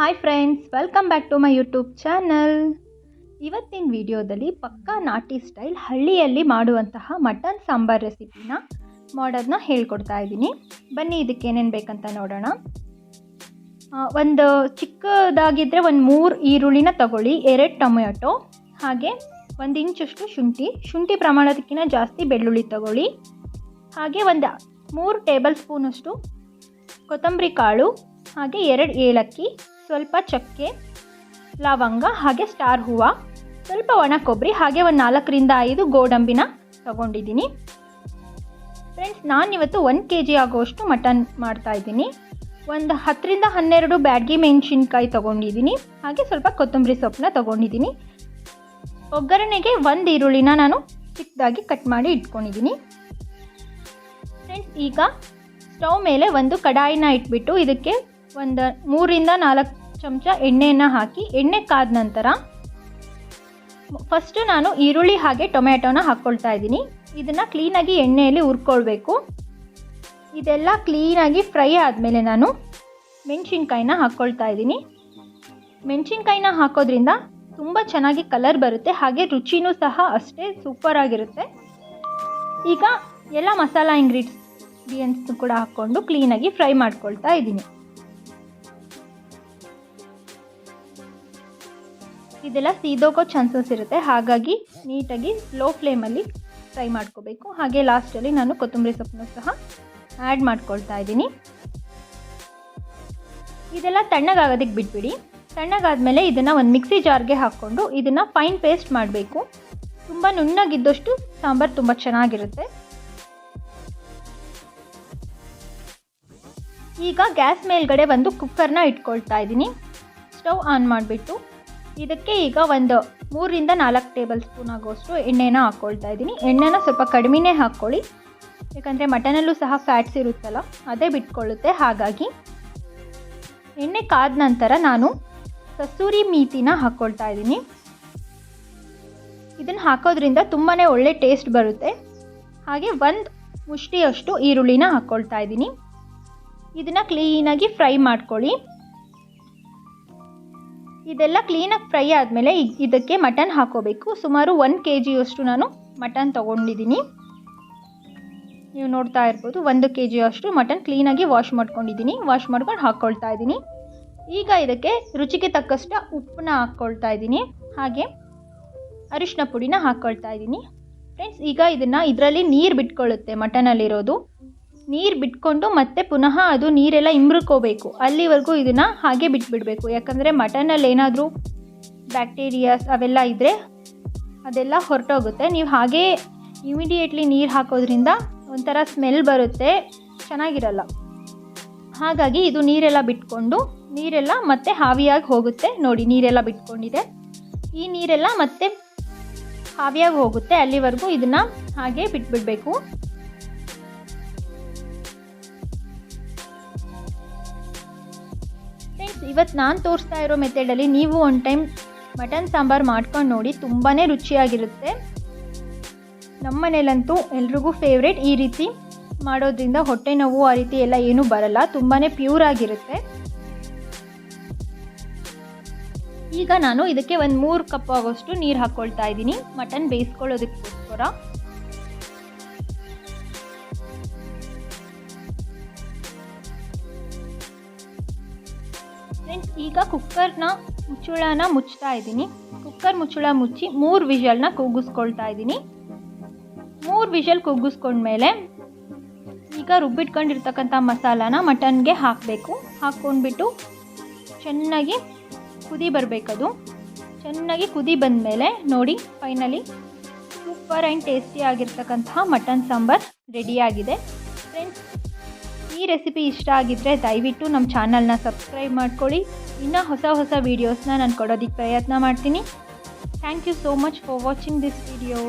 Hi friends, welcome back to my YouTube channel. ಇವತ್ತಿನ ವಿಡಿಯೋದಲ್ಲಿ ಪಕ್ಕಾ ನಾಟಿ ಸ್ಟೈಲ್ ಹಳ್ಳಿಯಲ್ಲಿ ಮಾಡುವಂತಹ ಮಟನ್ ಸಾಂಬಾರ್ ರೆಸಿಪಿನ ಮಾಡೋದನ್ನ ಹೇಳ್ಕೊಡ್ತಾ ಇದ್ದೀನಿ. ಬನ್ನಿ ಇದಕ್ಕೆ ಏನೇನು ಬೇಕಂತ ನೋಡೋಣ. ಒಂದು ಚಿಕ್ಕದಾಗಿದ್ದರೆ ಒಂದು 3 ಈರುಳ್ಳಿನ ತಗೊಳ್ಳಿ, 2 ಟೊಮೆಟೊ, ಹಾಗೆ 1 ಇಂಚಷ್ಟು ಶುಂಠಿ ಪ್ರಮಾಣದಕ್ಕಿಂತ ಜಾಸ್ತಿ ಬೆಳ್ಳುಳ್ಳಿ ತಗೊಳ್ಳಿ, ಹಾಗೆ ಒಂದು 3 ಟೇಬಲ್ ಸ್ಪೂನಷ್ಟು ಕೊತ್ತಂಬರಿ ಕಾಳು, ಹಾಗೆ 2 ಏಲಕ್ಕಿ, ಸ್ವಲ್ಪ ಚಕ್ಕೆ, ಲವಂಗ, ಹಾಗೆ ಸ್ಟಾರ್ ಹೂವು, ಸ್ವಲ್ಪ ಒಣ ಕೊಬ್ಬರಿ, ಹಾಗೆ ಒಂದು 4ರಿಂದ 5 ಗೋಡಂಬಿನ ತಗೊಂಡಿದ್ದೀನಿ. ಫ್ರೆಂಡ್ಸ್, ನಾನಿವತ್ತು 1 kg ಆಗುವಷ್ಟು ಮಟನ್ ಮಾಡ್ತಾಯಿದ್ದೀನಿ. ಒಂದು 10ರಿಂದ 12 ಬ್ಯಾಡಗಿ ಮೆಣಸಿನ್ಕಾಯಿ ತೊಗೊಂಡಿದ್ದೀನಿ, ಹಾಗೆ ಸ್ವಲ್ಪ ಕೊತ್ತಂಬರಿ ಸೊಪ್ಪನ್ನ ತೊಗೊಂಡಿದ್ದೀನಿ. ಒಗ್ಗರಣೆಗೆ 1 ಈರುಳ್ಳಿನ ನಾನು ಚಿಕ್ಕದಾಗಿ ಕಟ್ ಮಾಡಿ ಇಟ್ಕೊಂಡಿದ್ದೀನಿ. ಫ್ರೆಂಡ್ಸ್, ಈಗ ಸ್ಟವ್ ಮೇಲೆ ಒಂದು ಕಡಾಯಿನ ಇಟ್ಬಿಟ್ಟು ಇದಕ್ಕೆ ಒಂದು 3ರಿಂದ 4 ಚಮಚ ಎಣ್ಣೆಯನ್ನು ಹಾಕಿ, ಎಣ್ಣೆ ಕಾದ ನಂತರ ಫಸ್ಟು ನಾನು ಈರುಳ್ಳಿ ಹಾಗೆ ಟೊಮೆಟೊನ ಹಾಕ್ಕೊಳ್ತಾ ಇದ್ದೀನಿ. ಇದನ್ನು ಕ್ಲೀನಾಗಿ ಎಣ್ಣೆಯಲ್ಲಿ ಹುರ್ಕೊಳ್ಬೇಕು. ಇದೆಲ್ಲ ಕ್ಲೀನಾಗಿ ಫ್ರೈ ಆದಮೇಲೆ ನಾನು ಮೆಣಸಿನ್ಕಾಯಿನ ಹಾಕ್ಕೊಳ್ತಾ ಇದ್ದೀನಿ. ಮೆಣಸಿನ್ಕಾಯಿನ ಹಾಕೋದ್ರಿಂದ ತುಂಬ ಚೆನ್ನಾಗಿ ಕಲರ್ ಬರುತ್ತೆ, ಹಾಗೆ ರುಚಿನೂ ಸಹ ಅಷ್ಟೇ ಸೂಪರಾಗಿರುತ್ತೆ. ಈಗ ಎಲ್ಲ ಮಸಾಲ ಇಂಗ್ರೀಡಿಯೆಂಟ್ಸ್ ಕೂಡ ಹಾಕ್ಕೊಂಡು ಕ್ಲೀನಾಗಿ ಫ್ರೈ ಮಾಡ್ಕೊಳ್ತಾ ಇದ್ದೀನಿ. ಇದೆಲ್ಲ ಸೀದೋಗೋ ಚಾನ್ಸಸ್ ಇರುತ್ತೆ, ಹಾಗಾಗಿ ನೀಟಾಗಿ ಲೋ ಫ್ಲೇಮಲ್ಲಿ ಫ್ರೈ ಮಾಡ್ಕೋಬೇಕು. ಹಾಗೆ ಲಾಸ್ಟಲ್ಲಿ ನಾನು ಕೊತ್ತಂಬರಿ ಸೊಪ್ಪನ್ನು ಸಹ ಆ್ಯಡ್ ಮಾಡ್ಕೊಳ್ತಾ ಇದ್ದೀನಿ. ಇದೆಲ್ಲ ತಣ್ಣಗಾಗೋದಕ್ಕೆ ಬಿಟ್ಬಿಡಿ. ತಣ್ಣಗಾದ್ಮೇಲೆ ಇದನ್ನು ಒಂದು ಮಿಕ್ಸಿ ಜಾರ್ಗೆ ಹಾಕ್ಕೊಂಡು ಇದನ್ನು ಫೈನ್ ಪೇಸ್ಟ್ ಮಾಡಬೇಕು. ತುಂಬ ನುಣ್ಣಗಿದ್ದಷ್ಟು ಸಾಂಬಾರು ತುಂಬ ಚೆನ್ನಾಗಿರುತ್ತೆ. ಈಗ ಗ್ಯಾಸ್ ಮೇಲ್ಗಡೆ ಒಂದು ಕುಕ್ಕರ್ನ ಇಟ್ಕೊಳ್ತಾ ಇದ್ದೀನಿ. ಸ್ಟವ್ ಆನ್ ಮಾಡಿಬಿಟ್ಟು ಇದಕ್ಕೆ ಈಗ ಒಂದು 3ರಿಂದ 4 ಟೇಬಲ್ ಸ್ಪೂನ್ ಆಗುವಷ್ಟು ಎಣ್ಣೆನ ಹಾಕ್ಕೊಳ್ತಾ ಇದ್ದೀನಿ. ಎಣ್ಣೆನ ಸ್ವಲ್ಪ ಕಡಿಮೆನೇ ಹಾಕ್ಕೊಳ್ಳಿ, ಯಾಕಂದರೆ ಮಟನಲ್ಲೂ ಸಹ ಫ್ಯಾಟ್ಸ್ ಇರುತ್ತಲ್ಲ, ಅದೇ ಬಿಟ್ಕೊಳ್ಳುತ್ತೆ. ಹಾಗಾಗಿ ಎಣ್ಣೆ ಕಾದ ನಂತರ ನಾನು ಕಸೂರಿ ಮೇಥಿನ ಹಾಕ್ಕೊಳ್ತಾ ಇದ್ದೀನಿ. ಇದನ್ನು ಹಾಕೋದ್ರಿಂದ ತುಂಬಾ ಒಳ್ಳೆ ಟೇಸ್ಟ್ ಬರುತ್ತೆ. ಹಾಗೆ 1 ಮುಷ್ಟಿಯಷ್ಟು ಈರುಳ್ಳಿನ ಹಾಕ್ಕೊಳ್ತಾ ಇದ್ದೀನಿ. ಇದನ್ನು ಕ್ಲೀನಾಗಿ ಫ್ರೈ ಮಾಡ್ಕೊಳ್ಳಿ. ಇದೆಲ್ಲ ಕ್ಲೀನಾಗಿ ಫ್ರೈ ಆದಮೇಲೆ ಇದಕ್ಕೆ ಮಟನ್ ಹಾಕೋಬೇಕು. ಸುಮಾರು 1 kgಯಷ್ಟು ನಾನು ಮಟನ್ ತೊಗೊಂಡಿದ್ದೀನಿ. ನೀವು ನೋಡ್ತಾ ಇರ್ಬೋದು, 1 kgಯಷ್ಟು ಮಟನ್ ಕ್ಲೀನಾಗಿ ವಾಶ್ ಮಾಡ್ಕೊಂಡಿದ್ದೀನಿ. ವಾಶ್ ಮಾಡ್ಕೊಂಡು ಹಾಕ್ಕೊಳ್ತಾ ಇದ್ದೀನಿ. ಈಗ ಇದಕ್ಕೆ ರುಚಿಗೆ ತಕ್ಕಷ್ಟು ಉಪ್ಪನ್ನ ಹಾಕ್ಕೊಳ್ತಾ ಇದ್ದೀನಿ, ಹಾಗೆ ಅರಿಶಿನ ಪುಡಿನ ಹಾಕ್ಕೊಳ್ತಾ ಇದ್ದೀನಿ. ಫ್ರೆಂಡ್ಸ್, ಈಗ ಇದರಲ್ಲಿ ನೀರು ಬಿಟ್ಕೊಳ್ಳುತ್ತೆ. ಮಟನಲ್ಲಿರೋದು ನೀರು ಬಿಟ್ಕೊಂಡು ಮತ್ತೆ ಪುನಃ ಅದು ನೀರೆಲ್ಲ ಇಂಬ್ರಕೋಬೇಕು. ಅಲ್ಲಿವರೆಗೂ ಇದನ್ನು ಹಾಗೆ ಬಿಟ್ಬಿಡಬೇಕು, ಯಾಕಂದರೆ ಮಟನಲ್ಲಿ ಏನಾದರೂ ಬ್ಯಾಕ್ಟೀರಿಯಾಸ್ ಅವೆಲ್ಲ ಇದ್ದರೆ ಅದೆಲ್ಲ ಹೊರಟೋಗುತ್ತೆ. ನೀವು ಹಾಗೇ ಇಮಿಡಿಯೇಟ್ಲಿ ನೀರು ಹಾಕೋದ್ರಿಂದ ಒಂಥರ ಸ್ಮೆಲ್ ಬರುತ್ತೆ, ಚೆನ್ನಾಗಿರಲ್ಲ. ಹಾಗಾಗಿ ಇದು ನೀರೆಲ್ಲ ಬಿಟ್ಕೊಂಡು ನೀರೆಲ್ಲ ಮತ್ತೆ ಆವಿಯಾಗಿ ಹೋಗುತ್ತೆ. ನೋಡಿ, ನೀರೆಲ್ಲ ಬಿಟ್ಕೊಂಡಿದೆ. ಈ ನೀರೆಲ್ಲ ಮತ್ತೆ ಆವಿಯಾಗಿ ಹೋಗುತ್ತೆ, ಅಲ್ಲಿವರೆಗೂ ಇದನ್ನು ಹಾಗೆ ಬಿಟ್ಬಿಡಬೇಕು. ಫ್ರೆಂಡ್ಸ್, ಇವತ್ತು ನಾನು ತೋರಿಸ್ತಾ ಇರೋ ಮೆಥಡಲ್ಲಿ ನೀವು ಒಂದು ಟೈಮ್ ಮಟನ್ ಸಾಂಬಾರು ಮಾಡ್ಕೊಂಡು ನೋಡಿ, ತುಂಬಾ ರುಚಿಯಾಗಿರುತ್ತೆ. ನಮ್ಮ ಮನೇಲಂತೂ ಎಲ್ರಿಗೂ ಫೇವ್ರೇಟ್. ಈ ರೀತಿ ಮಾಡೋದ್ರಿಂದ ಹೊಟ್ಟೆ ನೋವು ಆ ರೀತಿ ಎಲ್ಲ ಏನೂ ಬರಲ್ಲ, ತುಂಬಾ ಪ್ಯೂರ್ ಆಗಿರುತ್ತೆ. ಈಗ ನಾನು ಇದಕ್ಕೆ ಒಂದು 3 ಕಪ್ ಆಗೋಷ್ಟು ನೀರು ಹಾಕ್ಕೊಳ್ತಾ ಇದ್ದೀನಿ, ಮಟನ್ ಬೇಯಿಸ್ಕೊಳ್ಳೋದಕ್ಕೋಸ್ಕರ. ಫ್ರೆಂಡ್ಸ್, ಈಗ ಕುಕ್ಕರ್ನ ಮುಚ್ಚಳನ ಮುಚ್ತಾ ಇದ್ದೀನಿ. ಕುಕ್ಕರ್ ಮುಚ್ಚಳ ಮುಚ್ಚಿ 3 ವಿಷಲ್ನ ಕೂಗಿಸ್ಕೊಳ್ತಾ ಇದ್ದೀನಿ. 3 ವಿಷಲ್ ಕೂಗಿಸ್ಕೊಂಡ್ಮೇಲೆ ಈಗ ರುಬ್ಬಿಟ್ಕೊಂಡಿರ್ತಕ್ಕಂಥ ಮಸಾಲಾನ ಮಟನ್ಗೆ ಹಾಕಬೇಕು. ಹಾಕ್ಕೊಂಡ್ಬಿಟ್ಟು ಚೆನ್ನಾಗಿ ಕುದಿ ಬರಬೇಕದು. ಚೆನ್ನಾಗಿ ಕುದಿ ಬಂದಮೇಲೆ ನೋಡಿ, ಫೈನಲಿ ಸೂಪರ್ ಆ್ಯಂಡ್ ಟೇಸ್ಟಿ ಆಗಿರ್ತಕ್ಕಂತಹ ಮಟನ್ ಸಾಂಬಾರ್ ರೆಡಿಯಾಗಿದೆ. ಫ್ರೆಂಡ್ಸ್, ಈ ರೆಸಿಪಿ ಇಷ್ಟ ಆಗಿದ್ದರೆ ದಯವಿಟ್ಟು ನಮ್ಮ ಚಾನಲ್ನ ಸಬ್ಸ್ಕ್ರೈಬ್ ಮಾಡ್ಕೊಳ್ಳಿ. ಇನ್ನೂ ಹೊಸ ವೀಡಿಯೋಸ್ನ ನಾನು ಕೊಡೋದಕ್ಕೆ ಪ್ರಯತ್ನ ಮಾಡ್ತೀನಿ. Thank you so much for watching this video.